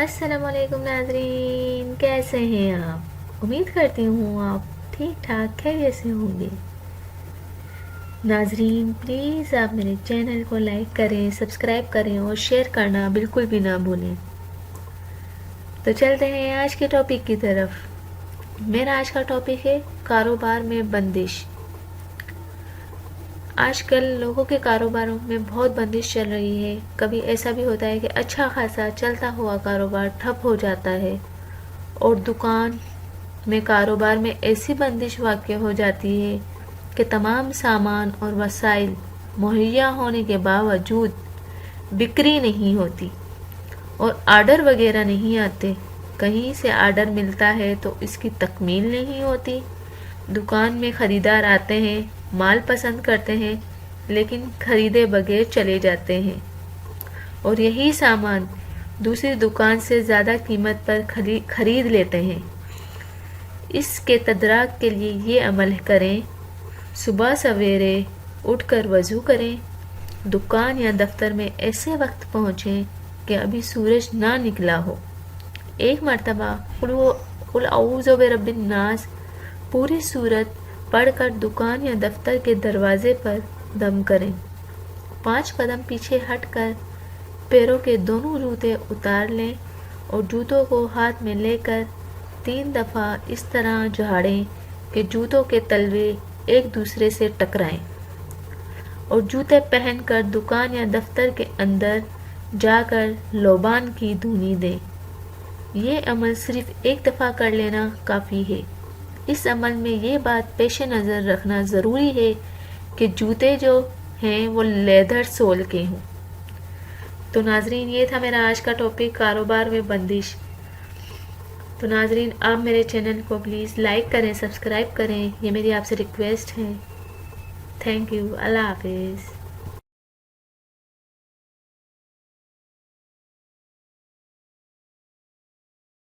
अस्सलाम वालेकुम नाजरीन, कैसे हैं आप? उम्मीद करती हूँ आप ठीक ठाक खैरियत से होंगे। नाजरीन प्लीज़ आप मेरे चैनल को लाइक करें, सब्सक्राइब करें और शेयर करना बिल्कुल भी ना भूलें। तो चलते हैं आज के टॉपिक की तरफ। मेरा आज का टॉपिक है कारोबार में बंदिश। आजकल लोगों के कारोबारों में बहुत बंदिश चल रही है। कभी ऐसा भी होता है कि अच्छा खासा चलता हुआ कारोबार ठप हो जाता है और दुकान में कारोबार में ऐसी बंदिश वाक़ हो जाती है कि तमाम सामान और वसाइल मुहैया होने के बावजूद बिक्री नहीं होती और आर्डर वगैरह नहीं आते। कहीं से आर्डर मिलता है तो इसकी तकमील नहीं होती। दुकान में ख़रीदार आते हैं, माल पसंद करते हैं, लेकिन ख़रीदे बगैर चले जाते हैं और यही सामान दूसरी दुकान से ज़्यादा कीमत पर खरीद लेते हैं। इसके तदराक के लिए ये अमल करें: सुबह सवेरे उठकर वज़ू करें, दुकान या दफ्तर में ऐसे वक्त पहुँचें कि अभी सूरज ना निकला हो। एक मरतबा कुल औज़ु बिरब्बिन नास पूरी सूरत पढ़कर दुकान या दफ्तर के दरवाजे पर दम करें। 5 कदम पीछे हटकर पैरों के दोनों जूते उतार लें और जूतों को हाथ में लेकर 3 दफ़ा इस तरह झाड़ें कि जूतों के तलवे एक दूसरे से टकराएं और जूते पहनकर दुकान या दफ्तर के अंदर जाकर लोबान की धूनी दें। ये अमल सिर्फ एक दफ़ा कर लेना काफ़ी है। इस अमल में ये बात पेश नज़र रखना ज़रूरी है कि जूते जो हैं वो लेदर सोल के हों। तो नाजरीन, ये था मेरा आज का टॉपिक, कारोबार में बंदिश। तो नाजरीन, आप मेरे चैनल को प्लीज़ लाइक करें, सब्सक्राइब करें, ये मेरी आपसे रिक्वेस्ट है। Thank you. अल्लाह हाफिज़।